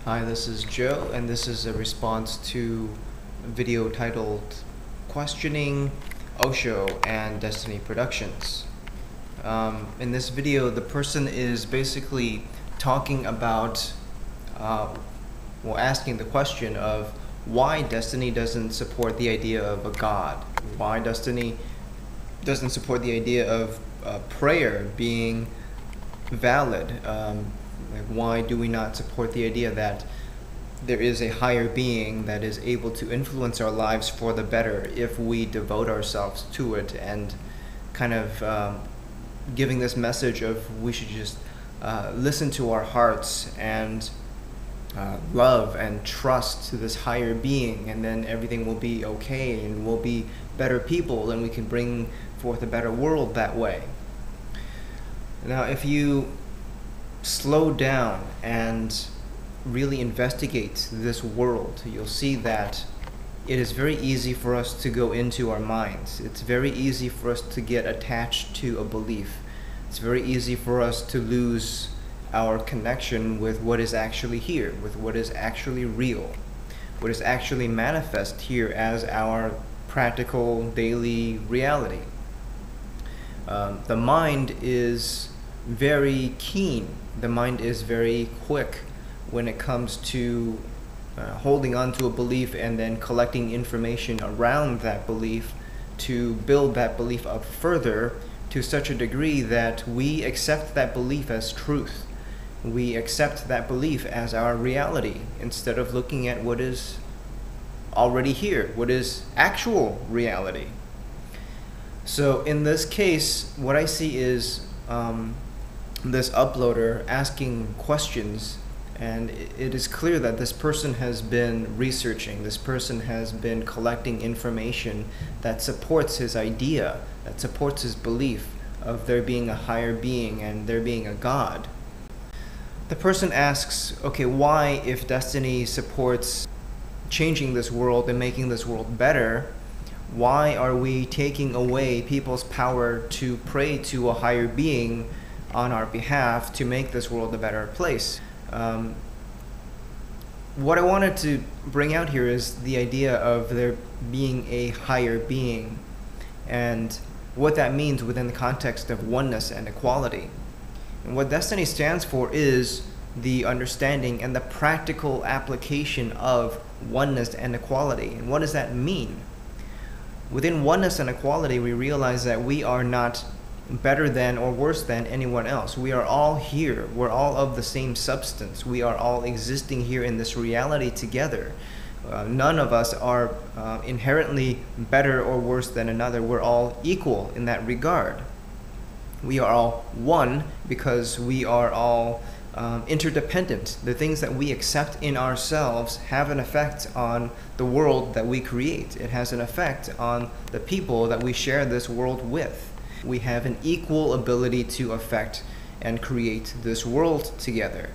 Hi, this is Joe, and this is a response to a video titled Questioning Osho and Destiny Productions. In this video, the person is basically talking about, asking the question of why Destiny doesn't support the idea of a God, why Destiny doesn't support the idea of prayer being valid. Why do we not support the idea that there is a higher being that is able to influence our lives for the better if we devote ourselves to it, and kind of giving this message of we should just listen to our hearts and love and trust to this higher being, and then everything will be okay and we'll be better people and we can bring forth a better world that way. Now, if you slow down and really investigate this world, you'll see that it is very easy for us to go into our minds. It's very easy for us to get attached to a belief. It's very easy for us to lose our connection with what is actually here, with what is actually real, what is actually manifest here as our practical daily reality. The mind is very keen. The mind is very quick when it comes to holding on to a belief and then collecting information around that belief to build that belief up further to such a degree that we accept that belief as truth. We accept that belief as our reality instead of looking at what is already here, what is actual reality. So in this case, what I see is this uploader asking questions, and it is clear that this person has been researching, this person has been collecting information that supports his idea, that supports his belief of there being a higher being and there being a God. The person asks, okay, why, if Destiny supports changing this world and making this world better, why are we taking away people's power to pray to a higher being on our behalf to make this world a better place? What I wanted to bring out here is the idea of there being a higher being and what that means within the context of oneness and equality. And what Destiny stands for is the understanding and the practical application of oneness and equality. And what does that mean? Within oneness and equality, we realize that we are not better than or worse than anyone else. We are all here. We're all of the same substance. We are all existing here in this reality together. None of us are inherently better or worse than another. We're all equal in that regard. We are all one because we are all interdependent. The things that we accept in ourselves have an effect on the world that we create. It has an effect on the people that we share this world with. We have an equal ability to affect and create this world together.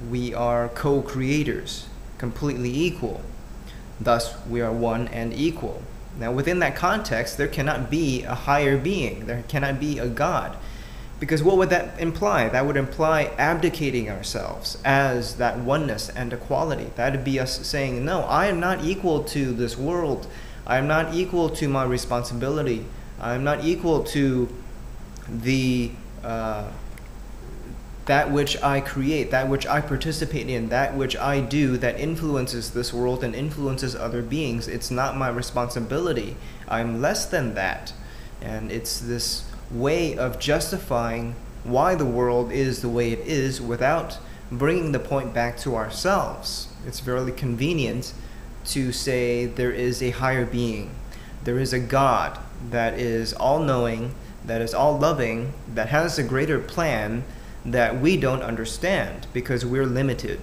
We are co-creators, completely equal. Thus, we are one and equal. Now, within that context, there cannot be a higher being. There cannot be a God. Because what would that imply? That would imply abdicating ourselves as that oneness and equality. That would be us saying, no, I am not equal to this world. I am not equal to my responsibility. I am not equal to the that which I create, that which I participate in, that which I do that influences this world and influences other beings. It's not my responsibility. I'm less than that. And it's this way of justifying why the world is the way it is without bringing the point back to ourselves. It's very convenient to say there is a higher being. There is a God that is all-knowing, that is all-loving, that has a greater plan that we don't understand because we're limited.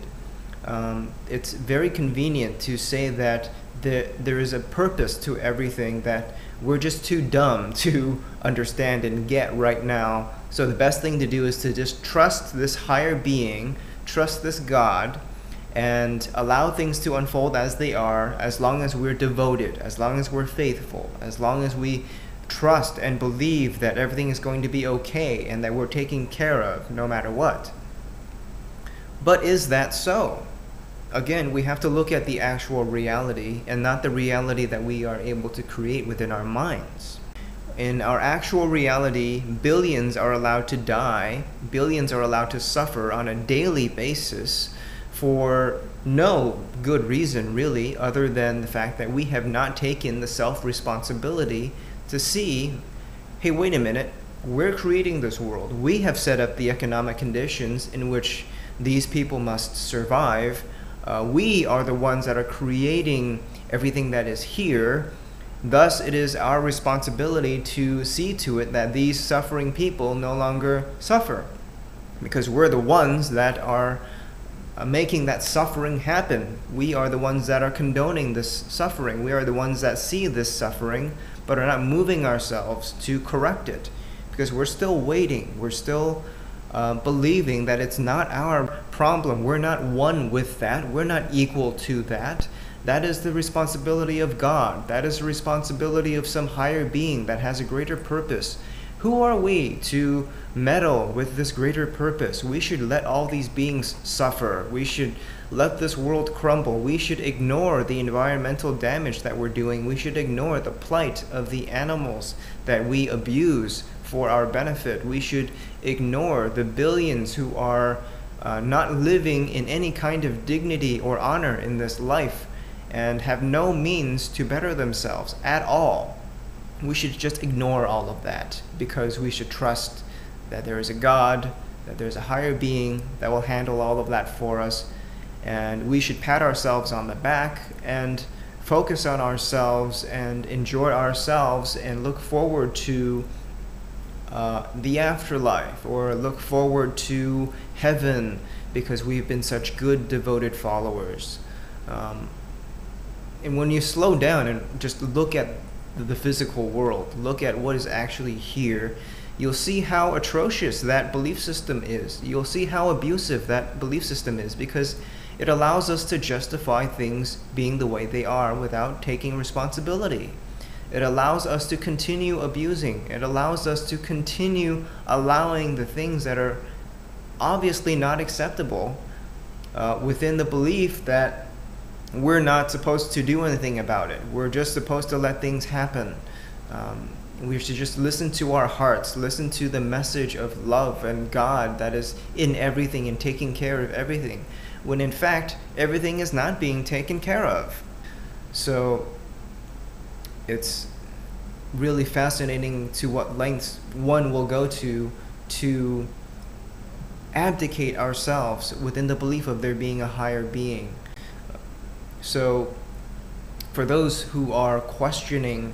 It's very convenient to say that there is a purpose to everything that we're just too dumb to understand and get right now. So the best thing to do is to just trust this higher being, trust this God, and allow things to unfold as they are, as long as we're devoted, as long as we're faithful, as long as we trust and believe that everything is going to be okay and that we're taken care of no matter what. But is that so? again, we have to look at the actual reality and not the reality that we are able to create within our minds. In our actual reality, billions are allowed to die, billions are allowed to suffer on a daily basis for no good reason, really, other than the fact that we have not taken the self-responsibility to see, hey, wait a minute, we're creating this world. We have set up the economic conditions in which these people must survive. We are the ones that are creating everything that is here. Thus, it is our responsibility to see to it that these suffering people no longer suffer, because we're the ones that are making that suffering happen. We are the ones that are condoning this suffering. We are the ones that see this suffering, but are not moving ourselves to correct it, because we're still waiting. We're still believing that it's not our problem. We're not one with that. We're not equal to that. That is the responsibility of God. That is the responsibility of some higher being that has a greater purpose. Who are we to meddle with this greater purpose? We should let all these beings suffer. We should let this world crumble. We should ignore the environmental damage that we're doing. We should ignore the plight of the animals that we abuse for our benefit. We should ignore the billions who are not living in any kind of dignity or honor in this life and have no means to better themselves at all. We should just ignore all of that, because we should trust that there is a God, that there's a higher being that will handle all of that for us, and we should pat ourselves on the back and focus on ourselves and enjoy ourselves and look forward to the afterlife, or look forward to heaven, because we've been such good devoted followers. And when you slow down and just look at the physical world, look at what is actually here, you'll see how atrocious that belief system is. You'll see how abusive that belief system is, because it allows us to justify things being the way they are without taking responsibility. It allows us to continue abusing. It allows us to continue allowing the things that are obviously not acceptable within the belief that we're not supposed to do anything about it. We're just supposed to let things happen. We should just listen to our hearts, listen to the message of love and God that is in everything and taking care of everything, when in fact everything is not being taken care of. So it's really fascinating to what lengths one will go to abdicate ourselves within the belief of there being a higher being. So for those who are questioning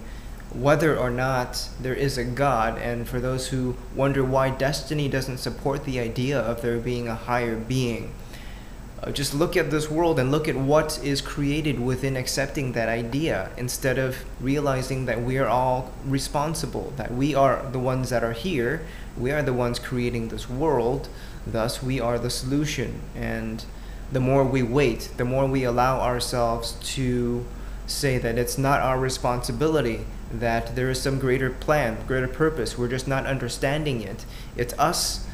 whether or not there is a God, and for those who wonder why Desteni doesn't support the idea of there being a higher being, just look at this world and look at what is created within accepting that idea, instead of realizing that we are all responsible, that we are the ones that are here, we are the ones creating this world, thus we are the solution. And the more we wait, the more we allow ourselves to say that it's not our responsibility, that there is some greater plan, greater purpose, we're just not understanding it. It's us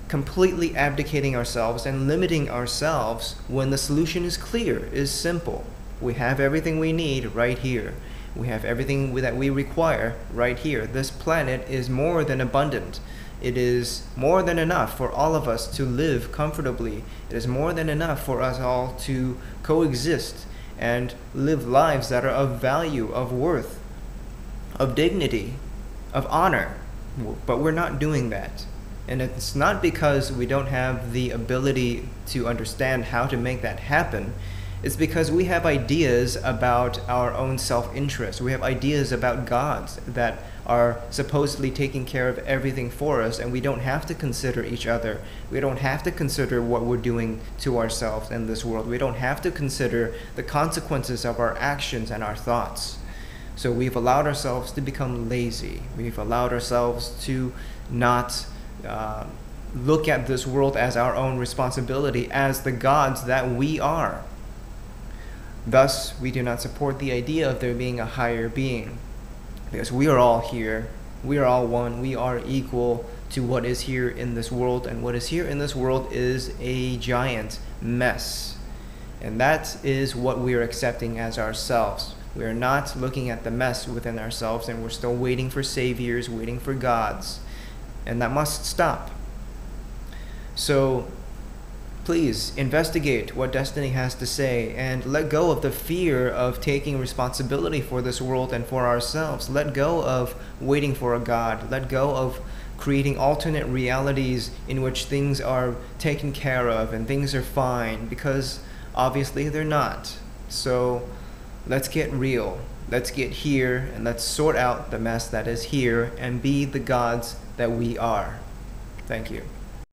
completely abdicating ourselves and limiting ourselves when the solution is clear, is simple. We have everything we need right here. We have everything that we require right here. This planet is more than abundant. It is more than enough for all of us to live comfortably. It is more than enough for us all to coexist and live lives that are of value, of worth, of dignity, of honor. But we're not doing that. And it's not because we don't have the ability to understand how to make that happen. It's because we have ideas about our own self-interest. We have ideas about gods that are supposedly taking care of everything for us, and we don't have to consider each other. We don't have to consider what we're doing to ourselves in this world. We don't have to consider the consequences of our actions and our thoughts. So we've allowed ourselves to become lazy. We've allowed ourselves to not look at this world as our own responsibility, as the gods that we are. Thus, we do not support the idea of there being a higher being, because we are all here, we are all one, we are equal to what is here in this world, and what is here in this world is a giant mess. And that is what we are accepting as ourselves. We are not looking at the mess within ourselves, and we're still waiting for saviors, waiting for gods. And that must stop. So please investigate what Desteni has to say and let go of the fear of taking responsibility for this world and for ourselves. Let go of waiting for a God. Let go of creating alternate realities in which things are taken care of and things are fine, because obviously they're not. So let's get real. Let's get here and let's sort out the mess that is here and be the gods that we are. Thank you.